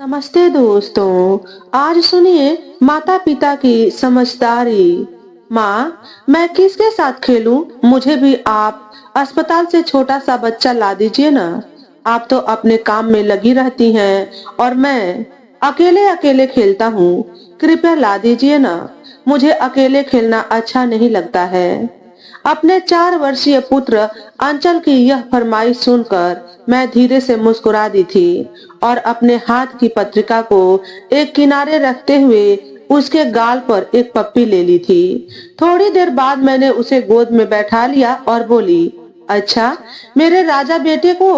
नमस्ते दोस्तों। आज सुनिए माता पिता की समझदारी। माँ, मैं किसके साथ खेलूं? मुझे भी आप अस्पताल से छोटा सा बच्चा ला दीजिए ना। आप तो अपने काम में लगी रहती हैं और मैं अकेले अकेले खेलता हूँ। कृपया ला दीजिए ना। मुझे अकेले खेलना अच्छा नहीं लगता है। अपने 4 वर्षीय पुत्र अंचल की यह फरमाइश सुनकर मैं धीरे से मुस्कुरा दी थी और अपने हाथ की पत्रिका को एक किनारे रखते हुए उसके गाल पर एक पप्पी ले ली थी। थोड़ी देर बाद मैंने उसे गोद में बैठा लिया और बोली, अच्छा, मेरे राजा बेटे को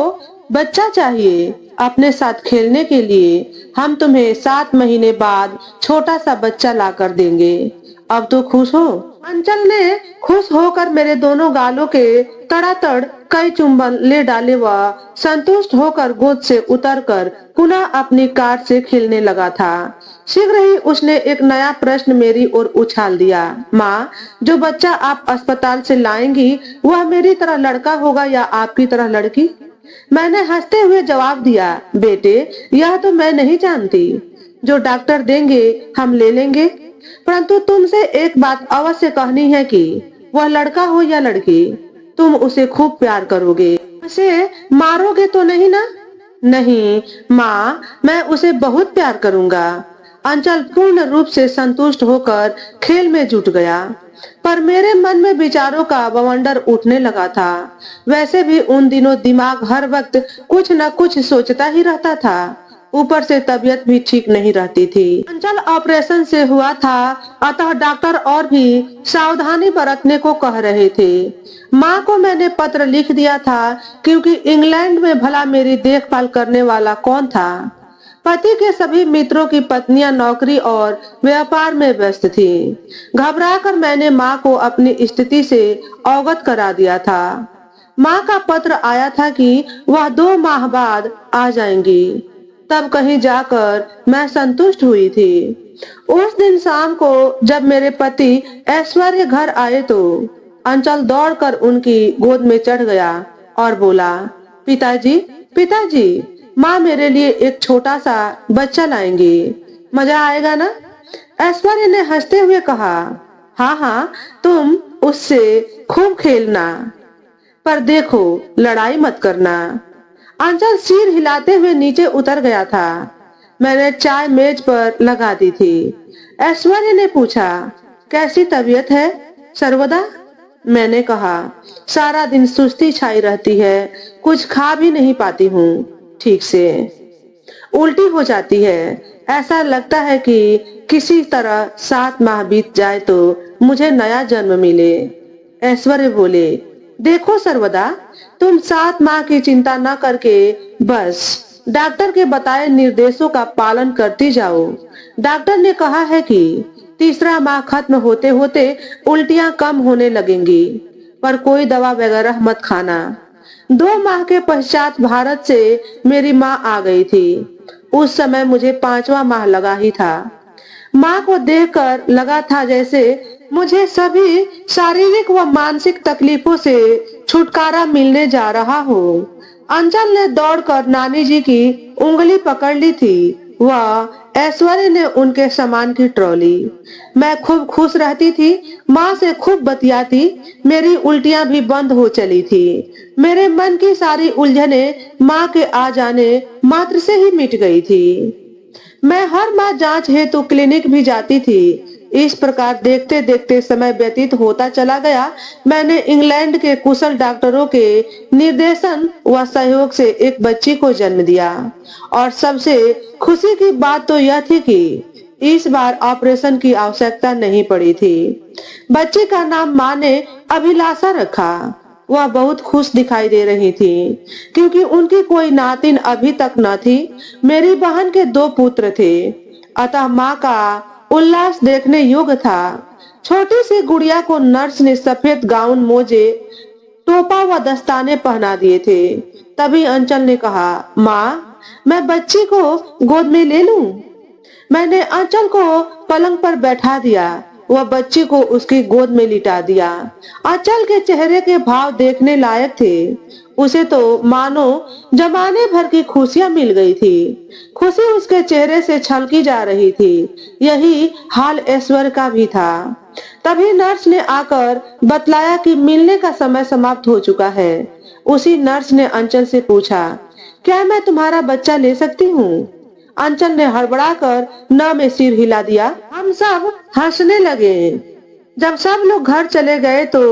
बच्चा चाहिए अपने साथ खेलने के लिए। हम तुम्हें 7 महीने बाद छोटा सा बच्चा ला कर देंगे। अब तो खुश हो? अंचल ने खुश होकर मेरे दोनों गालों के तड़ातड़ कई चुंबन ले डाले व संतुष्ट होकर गोद से उतरकर पुनः अपनी कार से खेलने लगा था। शीघ्र ही उसने एक नया प्रश्न मेरी ओर उछाल दिया। माँ, जो बच्चा आप अस्पताल से लाएंगी वह मेरी तरह लड़का होगा या आपकी तरह लड़की? मैंने हंसते हुए जवाब दिया, बेटे, यह तो मैं नहीं जानती। जो डॉक्टर देंगे हम ले लेंगे। परंतु तुमसे एक बात अवश्य कहनी है कि वह लड़का हो या लड़की, तुम उसे खूब प्यार करोगे। उसे मारोगे तो नहीं ना? नहीं माँ, मैं उसे बहुत प्यार करूंगा। अंचल पूर्ण रूप से संतुष्ट होकर खेल में जुट गया। पर मेरे मन में विचारों का बवंडर उठने लगा था। वैसे भी उन दिनों दिमाग हर वक्त कुछ न कुछ सोचता ही रहता था। ऊपर से तबीयत भी ठीक नहीं रहती थी। अंचल ऑपरेशन से हुआ था, अतः डॉक्टर और भी सावधानी बरतने को कह रहे थे। माँ को मैंने पत्र लिख दिया था क्योंकि इंग्लैंड में भला मेरी देखभाल करने वाला कौन था। पति के सभी मित्रों की पत्नियां नौकरी और व्यापार में व्यस्त थी। घबराकर मैंने माँ को अपनी स्थिति से अवगत करा दिया था। माँ का पत्र आया था कि वह 2 माह बाद आ जाएंगी। तब कहीं जाकर मैं संतुष्ट हुई थी। उस दिन शाम को जब मेरे पति ऐश्वर्य घर आए तो अंचल दौड़कर उनकी गोद में चढ़ गया और बोला, पिताजी, पिताजी, माँ मेरे लिए एक छोटा सा बच्चा लाएंगी। मजा आएगा ना? ऐश्वर्य ने हंसते हुए कहा, हाँ हाँ, तुम उससे खूब खेलना, पर देखो लड़ाई मत करना। अंचल सिर हिलाते हुए नीचे उतर गया था। मैंने चाय मेज पर लगा दी थी। ऐश्वर्य ने पूछा, कैसी तबीयत है सर्वदा? मैंने कहा, सारा दिन सुस्ती छाई रहती है, कुछ खा भी नहीं पाती हूँ ठीक से, उल्टी हो जाती है। ऐसा लगता है कि किसी तरह 7 माह बीत जाए तो मुझे नया जन्म मिले। ऐश्वर्य बोले, देखो सर्वदा, तुम 7 माह की चिंता न करके बस डॉक्टर के बताए निर्देशों का पालन करती जाओ। डॉक्टर ने कहा है कि तीसरा माह खत्म होते होते उल्टियां कम होने लगेंगी, पर कोई दवा वगैरह मत खाना। 2 माह के पश्चात भारत से मेरी माँ आ गई थी। उस समय मुझे 5वां माह लगा ही था। माँ को देखकर लगा था जैसे मुझे सभी शारीरिक व मानसिक तकलीफों से छुटकारा मिलने जा रहा हो। अंचल ने दौड़कर नानी जी की उंगली पकड़ ली थी। वह ऐश्वर्य ने उनके सामान की ट्रॉली। मैं खूब खुश रहती थी, माँ से खूब बतियाती। मेरी उल्टियां भी बंद हो चली थी। मेरे मन की सारी उलझने माँ के आ जाने मात्र से ही मिट गई थी। मैं हर माह जांच हेतु क्लिनिक भी जाती थी। इस प्रकार देखते देखते समय व्यतीत होता चला गया। मैंने इंग्लैंड के कुशल डॉक्टरों के निर्देशन व सहयोग से एक बच्ची को जन्म दिया और सबसे खुशी की बात तो यह थी कि इस बार ऑपरेशन की आवश्यकता नहीं पड़ी थी। बच्ची का नाम माँ ने अभिलाषा रखा। वह बहुत खुश दिखाई दे रही थी क्योंकि उनकी कोई नातिन अभी तक न थी। मेरी बहन के 2 पुत्र थे, अतः माँ का उल्लास देखने योग्य था। छोटी सी गुड़िया को नर्स ने सफेद गाउन, मोजे, टोपा व दस्ताने पहना दिए थे। तभी अंचल ने कहा, माँ, मैं बच्ची को गोद में ले लूं? मैंने अंचल को पलंग पर बैठा दिया। वह बच्ची को उसकी गोद में लिटा दिया। अंचल के चेहरे के भाव देखने लायक थे। उसे तो मानो जमाने भर की खुशियां मिल गई थी। खुशी उसके चेहरे से छलकी जा रही थी। यही हाल ऐश्वर्य का भी था। तभी नर्स ने आकर बतलाया कि मिलने का समय समाप्त हो चुका है। उसी नर्स ने अंचल से पूछा, क्या मैं तुम्हारा बच्चा ले सकती हूँ? अंचल ने हड़बड़ाकर न में सिर हिला दिया। हम सब हंसने लगे। जब सब लोग घर चले गए तो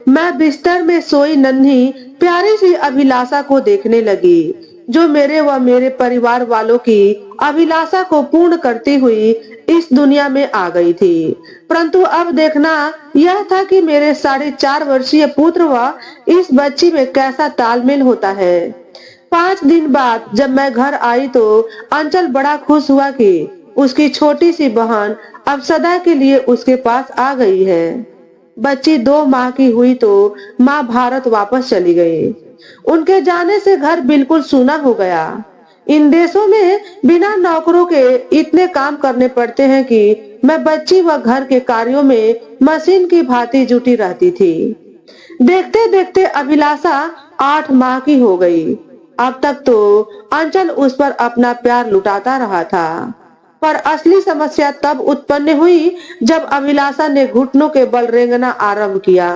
मैं बिस्तर में सोई नन्ही प्यारी सी अभिलाषा को देखने लगी, जो मेरे व मेरे परिवार वालों की अभिलाषा को पूर्ण करती हुई इस दुनिया में आ गई थी। परंतु अब देखना यह था कि मेरे 4.5 वर्षीय पुत्र व इस बच्ची में कैसा तालमेल होता है। 5 दिन बाद जब मैं घर आई तो अंचल बड़ा खुश हुआ कि उसकी छोटी सी बहन अब सदा के लिए उसके पास आ गई है। बच्ची 2 माह की हुई तो माँ भारत वापस चली गई। उनके जाने से घर बिल्कुल सूना हो गया। इन देशों में बिना नौकरों के इतने काम करने पड़ते हैं कि मैं बच्ची व घर के कार्यों में मशीन की भांति जुटी रहती थी। देखते देखते अभिलाषा 8 माह की हो गई। अब तक तो अंचल उस पर अपना प्यार लुटाता रहा था, पर असली समस्या तब उत्पन्न हुई जब अभिलाषा ने घुटनों के बल रेंगना आरंभ किया।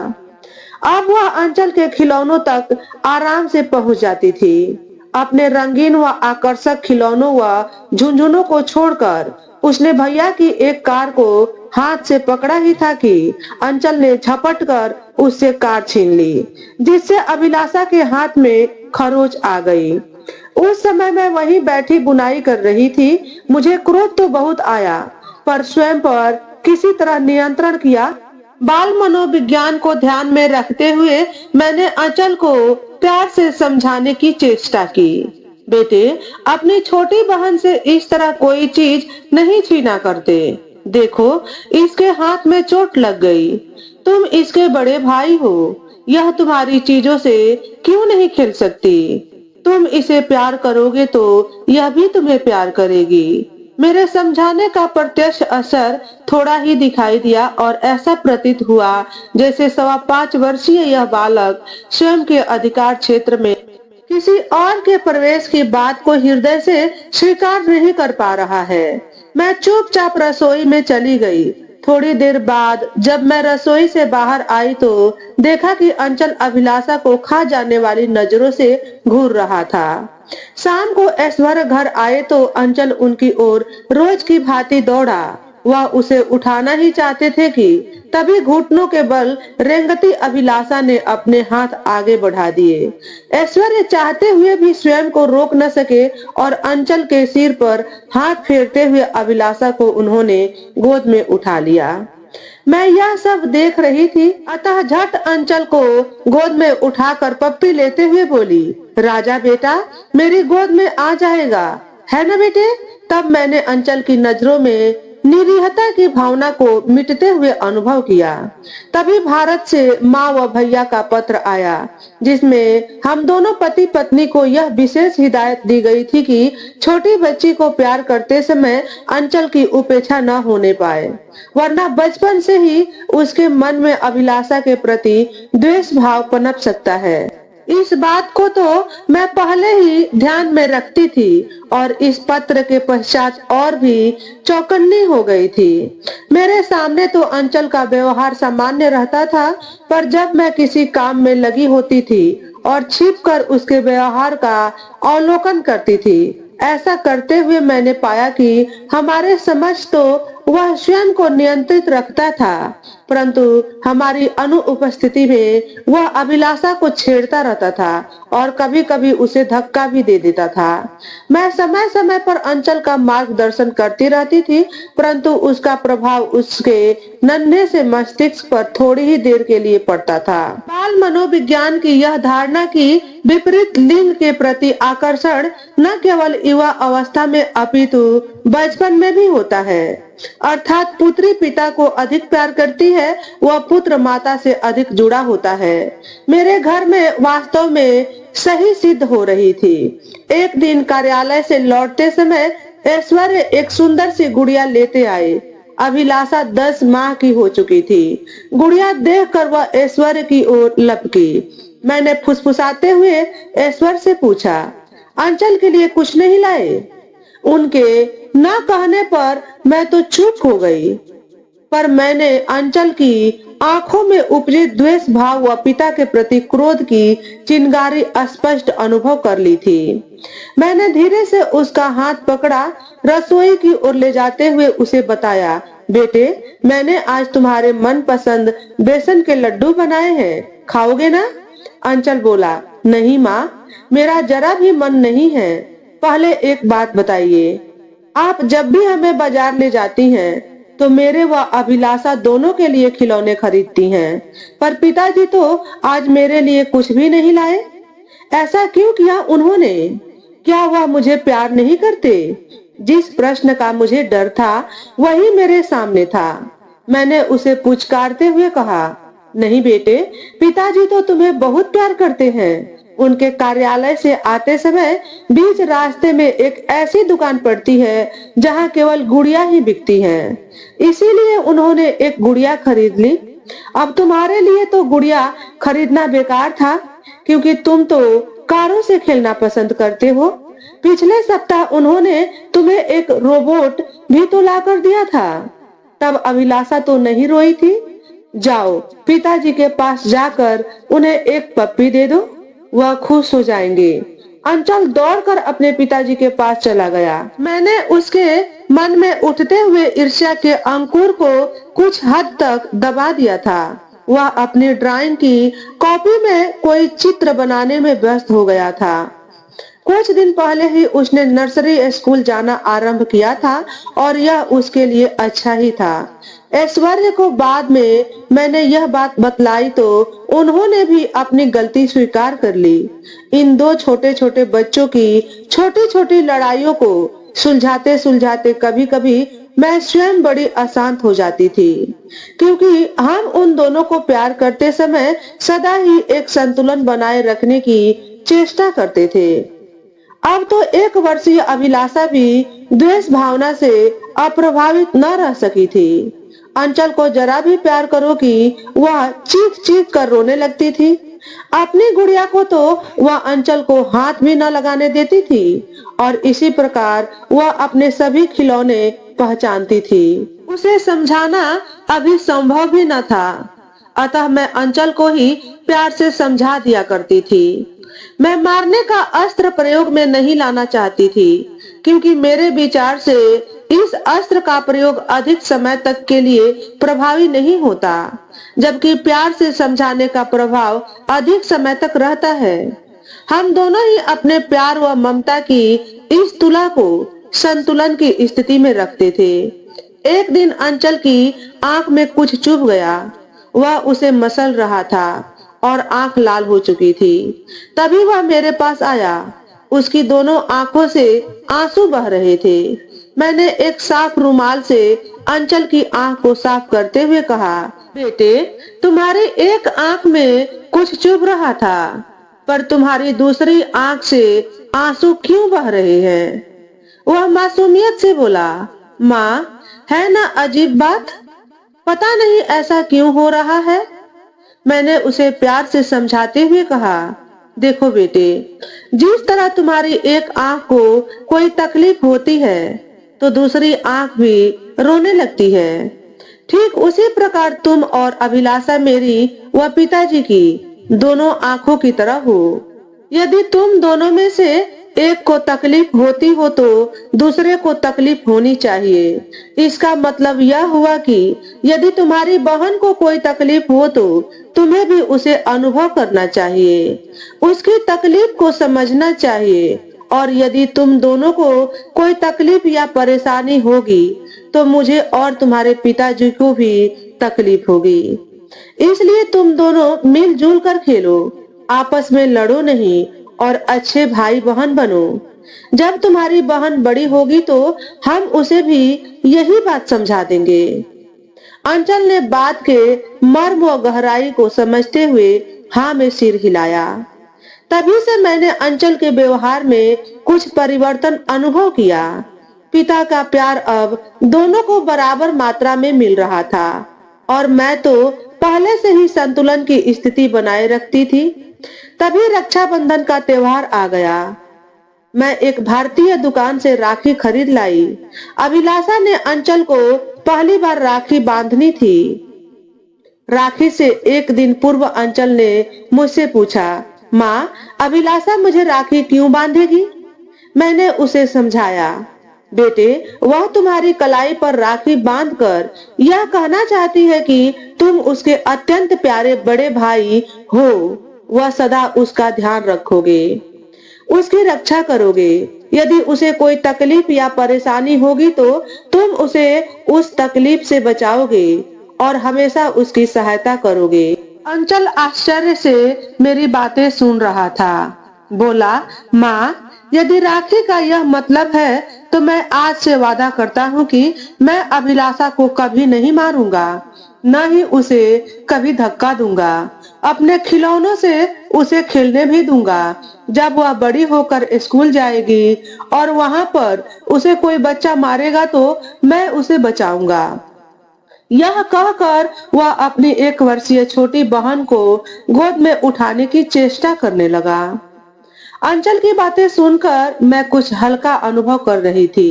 अब वह अंचल के खिलौनों तक आराम से पहुंच जाती थी। अपने रंगीन व आकर्षक खिलौनों व झुनझुनों को छोड़कर उसने भैया की एक कार को हाथ से पकड़ा ही था कि अंचल ने झपट कर उससे कार छीन ली, जिससे अभिलाषा के हाथ में खरोच आ गई। उस समय मैं वहीं बैठी बुनाई कर रही थी। मुझे क्रोध तो बहुत आया, पर स्वयं पर किसी तरह नियंत्रण किया। बाल मनोविज्ञान को ध्यान में रखते हुए मैंने अंचल को प्यार से समझाने की चेष्टा की। बेटे, अपनी छोटी बहन से इस तरह कोई चीज नहीं छीना करते। देखो, इसके हाथ में चोट लग गई। तुम इसके बड़े भाई हो। यह तुम्हारी चीजों से क्यों नहीं खेल सकती? तुम इसे प्यार करोगे तो यह भी तुम्हें प्यार करेगी। मेरे समझाने का प्रत्यक्ष असर थोड़ा ही दिखाई दिया और ऐसा प्रतीत हुआ जैसे 5.25 वर्षीय यह बालक स्वयं के अधिकार क्षेत्र में किसी और के प्रवेश की बात को हृदय से स्वीकार नहीं कर पा रहा है। मैं चुपचाप रसोई में चली गई। थोड़ी देर बाद जब मैं रसोई से बाहर आई तो देखा कि अंचल अभिलाषा को खा जाने वाली नजरों से घूर रहा था। शाम को ऐश्वर्य घर आए तो अंचल उनकी ओर रोज की भांति दौड़ा। वह उसे उठाना ही चाहते थे कि तभी घुटनों के बल रेंगती अभिलाषा ने अपने हाथ आगे बढ़ा दिए। ऐश्वर्य चाहते हुए भी स्वयं को रोक न सके और अंचल के सिर पर हाथ फेरते हुए अभिलाषा को उन्होंने गोद में उठा लिया। मैं यह सब देख रही थी, अतः झट अंचल को गोद में उठाकर पप्पी लेते हुए बोली, राजा बेटा मेरी गोद में आ जाएगा, है ना बेटे? तब मैंने अंचल की नजरों में निरीहता की भावना को मिटते हुए अनुभव किया। तभी भारत से माँ व भैया का पत्र आया, जिसमें हम दोनों पति पत्नी को यह विशेष हिदायत दी गई थी कि छोटी बच्ची को प्यार करते समय अंचल की उपेक्षा न होने पाए, वरना बचपन से ही उसके मन में अभिलाषा के प्रति द्वेष भाव पनप सकता है। इस बात को तो मैं पहले ही ध्यान में रखती थी और इस पत्र के पश्चात और भी चौकन्नी हो गई थी। मेरे सामने तो अंचल का व्यवहार सामान्य रहता था, पर जब मैं किसी काम में लगी होती थी और छिपकर उसके व्यवहार का अवलोकन करती थी, ऐसा करते हुए मैंने पाया कि हमारे समझ तो वह स्वयं को नियंत्रित रखता था, परंतु हमारी अनुपस्थिति में वह अभिलाषा को छेड़ता रहता था और कभी कभी उसे धक्का भी दे देता था। मैं समय समय पर अंचल का मार्गदर्शन करती रहती थी, परंतु उसका प्रभाव उसके नन्हे से मस्तिष्क पर थोड़ी ही देर के लिए पड़ता था। बाल मनोविज्ञान की यह धारणा की विपरीत लिंग के प्रति आकर्षण न केवल युवा अवस्था में अपितु बचपन में भी होता है। अर्थात पुत्री पिता को अधिक प्यार करती है, वह पुत्र माता से अधिक जुड़ा होता है। मेरे घर में वास्तव में सही सिद्ध हो रही थी। एक दिन कार्यालय से लौटते समय ऐश्वर्य एक सुंदर सी गुड़िया लेते आए। अभिलाषा 10 माह की हो चुकी थी। गुड़िया देखकर वह ऐश्वर्य की ओर लपकी। मैंने फुसफुसाते हुए ऐश्वर से पूछा, अंचल के लिए कुछ नहीं लाए? उनके ना कहने पर मैं तो चुप हो गई, पर मैंने अंचल की आंखों में उपजे द्वेष भाव व पिता के प्रति क्रोध की चिंगारी स्पष्ट अनुभव कर ली थी। मैंने धीरे से उसका हाथ पकड़ा, रसोई की ओर ले जाते हुए उसे बताया, बेटे, मैंने आज तुम्हारे मनपसंद बेसन के लड्डू बनाए हैं, खाओगे ना? अंचल बोला, नहीं माँ, मेरा जरा भी मन नहीं है। पहले एक बात बताइए, आप जब भी हमें बाजार ले जाती हैं, तो मेरे व अभिलाषा दोनों के लिए खिलौने खरीदती हैं, पर पिताजी तो आज मेरे लिए कुछ भी नहीं लाए। ऐसा क्यों किया उन्होंने? क्या वह मुझे प्यार नहीं करते? जिस प्रश्न का मुझे डर था वही मेरे सामने था। मैंने उसे पुचकारते हुए कहा, नहीं बेटे, पिताजी तो तुम्हें बहुत प्यार करते हैं। उनके कार्यालय से आते समय बीच रास्ते में एक ऐसी दुकान पड़ती है जहाँ केवल गुड़िया ही बिकती हैं। इसीलिए उन्होंने एक गुड़िया खरीद ली। अब तुम्हारे लिए तो गुड़िया खरीदना बेकार था, क्योंकि तुम तो कारों से खेलना पसंद करते हो। पिछले सप्ताह उन्होंने तुम्हें एक रोबोट भी तो ला कर दिया था। तब अभिलाषा तो नहीं रोई थी। जाओ, पिताजी के पास जाकर उन्हें एक पप्पी दे दो, वह खुश हो जाएंगे। अंचल दौड़कर अपने पिताजी के पास चला गया। मैंने उसके मन में उठते हुए ईर्ष्या के अंकुर को कुछ हद तक दबा दिया था। वह अपनी ड्राइंग की कॉपी में कोई चित्र बनाने में व्यस्त हो गया था। कुछ दिन पहले ही उसने नर्सरी स्कूल जाना आरंभ किया था और यह उसके लिए अच्छा ही था। ऐश्वर्य को बाद में मैंने यह बात बतलाई तो उन्होंने भी अपनी गलती स्वीकार कर ली। इन दो छोटे छोटे बच्चों की छोटी छोटी लड़ाइयों को सुलझाते सुलझाते कभी कभी मैं स्वयं बड़ी अशांत हो जाती थी, क्योंकि हम उन दोनों को प्यार करते समय सदा ही एक संतुलन बनाए रखने की चेष्टा करते थे। अब तो 1 वर्षीय अभिलाषा भी द्वेष भावना से अप्रभावित न रह सकी थी। अंचल को जरा भी प्यार करो कि वह चीख चीख कर रोने लगती थी। अपनी गुड़िया को तो वह अंचल को हाथ भी न लगाने देती थी और इसी प्रकार वह अपने सभी खिलौने पहचानती थी। उसे समझाना अभी संभव भी न था, अतः मैं अंचल को ही प्यार से समझा दिया करती थी। मैं मारने का अस्त्र प्रयोग में नहीं लाना चाहती थी, क्योंकि मेरे विचार से इस अस्त्र का प्रयोग अधिक समय तक के लिए प्रभावी नहीं होता, जबकि प्यार से समझाने का प्रभाव अधिक समय तक रहता है। हम दोनों ही अपने प्यार व ममता की इस तुला को संतुलन की स्थिति में रखते थे। एक दिन अंचल की आंख में कुछ चुभ गया। वह उसे मसल रहा था और आंख लाल हो चुकी थी। तभी वह मेरे पास आया। उसकी दोनों आंखों से आंसू बह रहे थे। मैंने एक साफ रुमाल से अंचल की आंख को साफ करते हुए कहा, बेटे, तुम्हारी एक आंख में कुछ चुभ रहा था, पर तुम्हारी दूसरी आंख से आंसू क्यों बह रहे हैं? वह मासूमियत से बोला, माँ, है ना अजीब बात? पता नहीं ऐसा क्यों हो रहा है। मैंने उसे प्यार से समझाते हुए कहा, देखो बेटे, जिस तरह तुम्हारी एक आंख को कोई तकलीफ होती है तो दूसरी आंख भी रोने लगती है। ठीक उसी प्रकार तुम और अभिलाषा मेरी व पिताजी की दोनों आंखों की तरह हो। यदि तुम दोनों में से एक को तकलीफ होती हो तो दूसरे को तकलीफ होनी चाहिए। इसका मतलब यह हुआ कि यदि तुम्हारी बहन को कोई तकलीफ हो तो तुम्हें भी उसे अनुभव करना चाहिए, उसकी तकलीफ को समझना चाहिए, और यदि तुम दोनों को कोई तकलीफ या परेशानी होगी तो मुझे और तुम्हारे पिताजी को भी तकलीफ होगी। इसलिए तुम दोनों मिलजुल कर खेलो, आपस में लड़ो नहीं और अच्छे भाई बहन बनो। जब तुम्हारी बहन बड़ी होगी तो हम उसे भी यही बात समझा देंगे। अंचल ने बात के मर्म व गहराई को समझते हुए हाँ में सिर हिलाया। तभी से मैंने अंचल के व्यवहार में कुछ परिवर्तन अनुभव किया। पिता का प्यार अब दोनों को बराबर मात्रा में मिल रहा था और मैं तो पहले से ही संतुलन की स्थिति बनाए रखती थी। तभी रक्षाबंधन का त्योहार आ गया। मैं एक भारतीय दुकान से राखी खरीद लाई। अभिलाषा ने अंचल को पहली बार राखी बांधनी थी। राखी से एक दिन पूर्व अंचल ने मुझसे पूछा, माँ, अभिलाषा मुझे राखी क्यों बांधेगी? मैंने उसे समझाया, बेटे, वह तुम्हारी कलाई पर राखी बांधकर यह कहना चाहती है कि तुम उसके अत्यंत प्यारे बड़े भाई हो। वह सदा उसका ध्यान रखोगे, उसकी रक्षा करोगे। यदि उसे कोई तकलीफ या परेशानी होगी तो तुम उसे उस तकलीफ से बचाओगे और हमेशा उसकी सहायता करोगे। अंचल आश्चर्य से मेरी बातें सुन रहा था। बोला, माँ, यदि राखी का यह मतलब है तो मैं आज से वादा करता हूँ कि मैं अभिलाषा को कभी नहीं मारूंगा, न ही उसे कभी धक्का दूंगा। अपने खिलौनों से उसे खेलने भी दूंगा। जब वह बड़ी होकर स्कूल जाएगी और वहां पर उसे कोई बच्चा मारेगा तो मैं उसे बचाऊंगा। यह कहकर वह अपनी 1 वर्षीय छोटी बहन को गोद में उठाने की चेष्टा करने लगा। अंचल की बातें सुनकर मैं कुछ हल्का अनुभव कर रही थी।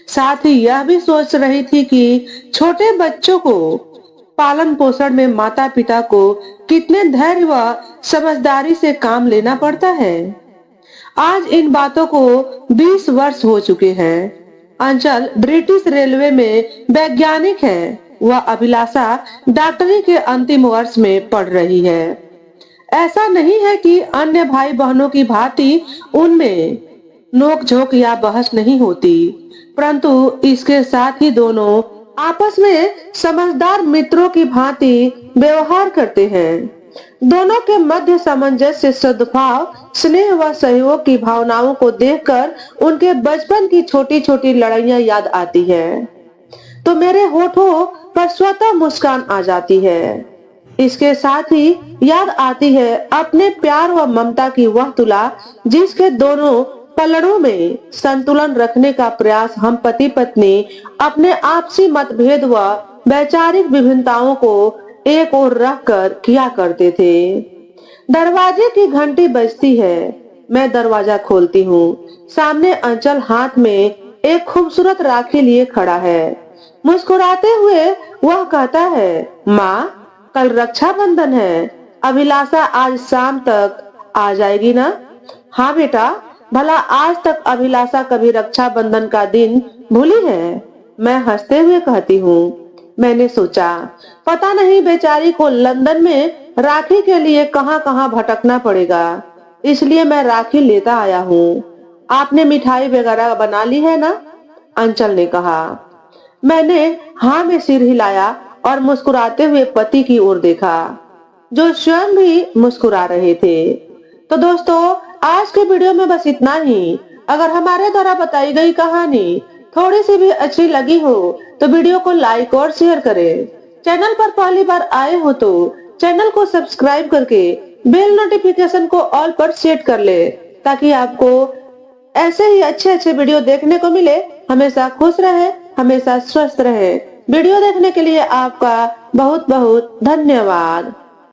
साथ ही यह भी सोच रही थी कि छोटे बच्चों को पालन पोषण में माता पिता को कितने धैर्य व समझदारी से काम लेना पड़ता है। आज इन बातों को 20 वर्ष हो चुके हैं। अंचल ब्रिटिश रेलवे में वैज्ञानिक है। वह अभिलाषा डॉक्टरी के अंतिम वर्ष में पढ़ रही है। ऐसा नहीं है कि अन्य भाई बहनों की भांति उनमें नोक-झोंक या बहस नहीं होती, परंतु इसके साथ ही दोनों आपस में समझदार मित्रों की भांति व्यवहार करते हैं। दोनों के मध्य सामंजस्य, सद्भाव, स्नेह व सहयोग की भावनाओं को देखकर उनके बचपन की छोटी-छोटी लड़ाइयां याद आती हैं, तो मेरे होठों पर स्वतः मुस्कान आ जाती है। इसके साथ ही याद आती है अपने प्यार व ममता की वह तुला जिसके दोनों पलड़ों में संतुलन रखने का प्रयास हम पति पत्नी अपने आपसी मतभेद व वैचारिक विभिन्नताओं को एक ओर रखकर किया करते थे। दरवाजे की घंटी बजती है। मैं दरवाजा खोलती हूँ। सामने अंचल हाथ में एक खूबसूरत राखी लिए खड़ा है। मुस्कुराते हुए वह कहता है, माँ, कल रक्षाबंधन है। अभिलाषा आज शाम तक आ जाएगी ना? हाँ बेटा, भला आज तक अभिलाषा कभी रक्षाबंधन का दिन भूली है? मैं हंसते हुए कहती हूँ। मैंने सोचा, पता नहीं बेचारी को लंदन में राखी के लिए कहाँ कहाँ भटकना पड़ेगा, इसलिए मैं राखी लेता आया हूँ। आपने मिठाई वगैरह बना ली है ना? अंचल ने कहा। मैंने हाँ में सिर हिलाया और मुस्कुराते हुए पति की ओर देखा, जो स्वयं भी मुस्कुरा रहे थे। तो दोस्तों, आज के वीडियो में बस इतना ही। अगर हमारे द्वारा बताई गई कहानी थोड़ी सी भी अच्छी लगी हो तो वीडियो को लाइक और शेयर करें। चैनल पर पहली बार आए हो तो चैनल को सब्सक्राइब करके बेल नोटिफिकेशन को ऑल पर सेट कर ले, ताकि आपको ऐसे ही अच्छे अच्छे वीडियो देखने को मिले। हमेशा खुश रहे, हमेशा स्वस्थ रहे। वीडियो देखने के लिए आपका बहुत बहुत धन्यवाद।